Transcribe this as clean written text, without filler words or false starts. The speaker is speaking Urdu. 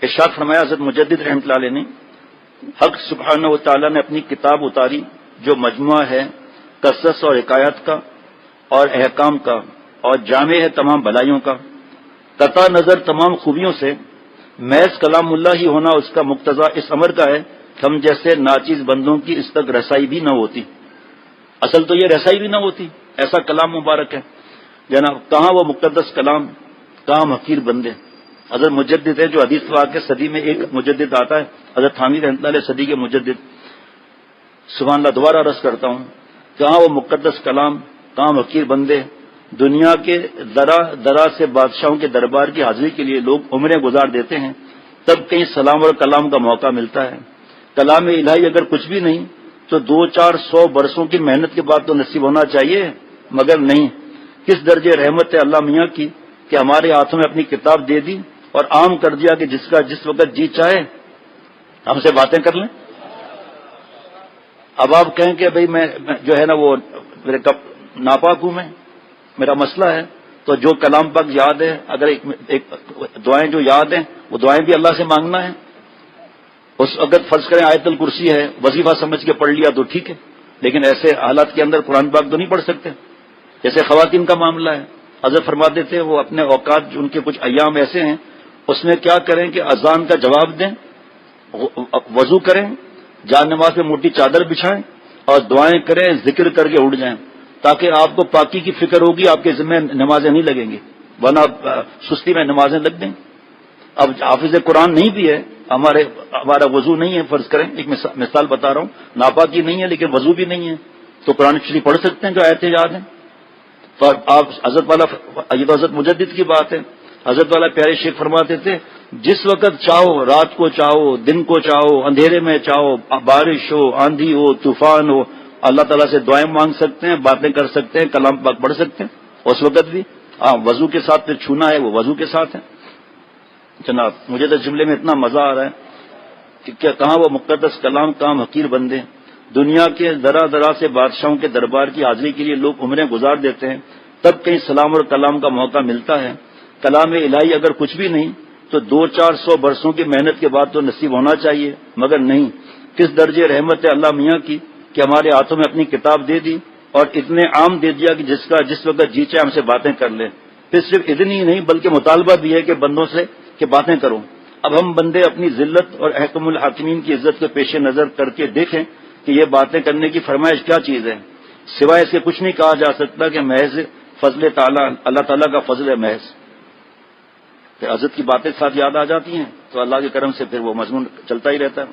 ارشاد فرمایا حضرت مجدد رحمۃ اللہ علیہ نے، حق سبحانہ و تعالیٰ نے اپنی کتاب اتاری جو مجموعہ ہے قصص اور حکایات کا اور احکام کا اور جامع ہے تمام بھلائیوں کا، قطع نظر تمام خوبیوں سے، محض کلام اللہ ہی ہونا اس کا مقتضا اس امر کا ہے کہ ہم جیسے ناچیز بندوں کی اس تک رسائی بھی نہ ہوتی۔ اصل تو یہ رسائی بھی نہ ہوتی، ایسا کلام مبارک ہے جناب، کہاں وہ مقدس کلام، کہاں حقیر بندے۔ حضرت مجدد ہے جو حدیث واقع صدی میں ایک مجدد آتا ہے، حضرت حامد رحمۃ اللہ علیہ صدی کے مجدد۔ سبحان اللہ، دوبارہ عرض کرتا ہوں، کہاں وہ مقدس کلام، کہاں حقیر بندے۔ دنیا کے ذرا ذرا سے بادشاہوں کے دربار کی حاضری کے لیے لوگ عمریں گزار دیتے ہیں، تب کہیں سلام اور کلام کا موقع ملتا ہے۔ کلام الہی اگر کچھ بھی نہیں تو 200-400 برسوں کی محنت کے بعد تو نصیب ہونا چاہیے، مگر نہیں۔ کس درجے رحمت ہے اللہ میاں کی کہ ہمارے ہاتھوں میں اپنی کتاب دے دی اور عام کر دیا کہ جس کا جس وقت جی چاہے ہم سے باتیں کر لیں۔ اب آپ کہیں کہ بھئی میں جو ہے نا وہ میرے ناپاک ہوں، میں میرا مسئلہ ہے، تو جو کلام پاک یاد ہے، اگر ایک دعائیں جو یاد ہیں وہ دعائیں بھی اللہ سے مانگنا ہے۔ اس وقت فرض کریں آیت الکرسی ہے، وظیفہ سمجھ کے پڑھ لیا تو ٹھیک ہے، لیکن ایسے حالات کے اندر قرآن پاک تو نہیں پڑھ سکتے۔ جیسے خواتین کا معاملہ ہے، حضرت فرماتے تھے وہ اپنے اوقات جو ان کے کچھ ایام ایسے ہیں اس میں کیا کریں کہ اذان کا جواب دیں، وضو کریں، جان نماز میں موٹی چادر بچھائیں اور دعائیں کریں، ذکر کر کے اٹھ جائیں، تاکہ آپ کو پاکی کی فکر ہوگی، آپ کے ذمہ نمازیں نہیں لگیں گی، ورنہ سستی میں نمازیں لگ دیں۔ اب حافظ قرآن نہیں بھی ہے، ہمارا وضو نہیں ہے، فرض کریں ایک مثال بتا رہا ہوں، ناپاکی نہیں ہے لیکن وضو بھی نہیں ہے، تو قرآن شریف پڑھ سکتے ہیں جو آیتیں یاد ہیں۔ تو آپ حضرت والا، یہ تو حضرت مجدد کی بات ہے، حضرت والا پیارے شیخ فرماتے تھے جس وقت چاہو، رات کو چاہو، دن کو چاہو، اندھیرے میں چاہو، بارش ہو، آندھی ہو، طوفان ہو، اللہ تعالیٰ سے دعائیں مانگ سکتے ہیں، باتیں کر سکتے ہیں، کلام پاک پڑھ سکتے ہیں اس وقت بھی۔ وضو کے ساتھ پھر چھونا ہے وہ وضو کے ساتھ ہے۔ جناب مجھے تو جملے میں اتنا مزہ آ رہا ہے کہ کیا کہاں وہ مقدس کلام، کہاں حقیر بندے۔ دنیا کے ذرا ذرا سے بادشاہوں کے دربار کی حاضری کے لیے لوگ عمریں گزار دیتے ہیں، تب کہیں سلام اور کلام کا موقع ملتا ہے۔ کلام الہی اگر کچھ بھی نہیں تو 200-400 برسوں کی محنت کے بعد تو نصیب ہونا چاہیے، مگر نہیں۔ کس درجے رحمت ہے اللہ میاں کی کہ ہمارے ہاتھوں میں اپنی کتاب دے دی اور اتنے عام دے دیا کہ جس کا جس وقت جی چاہے ہم سے باتیں کر لیں۔ پھر صرف اتنی ہی نہیں بلکہ مطالبہ بھی ہے کہ بندوں سے کہ باتیں کرو۔ اب ہم بندے اپنی ذلت اور احکم الحاکمین کی عزت کے پیش نظر کر کے دیکھیں کہ یہ باتیں کرنے کی فرمائش کیا چیز ہے، سوائے اس کے کچھ نہیں کہا جا سکتا کہ محض فضل تعالیٰ، اللہ تعالیٰ کا فضل ہے محض۔ پھر حضرت کی باتیں ساتھ یاد آ جاتی ہیں تو اللہ کے کرم سے پھر وہ مضمون چلتا ہی رہتا ہے۔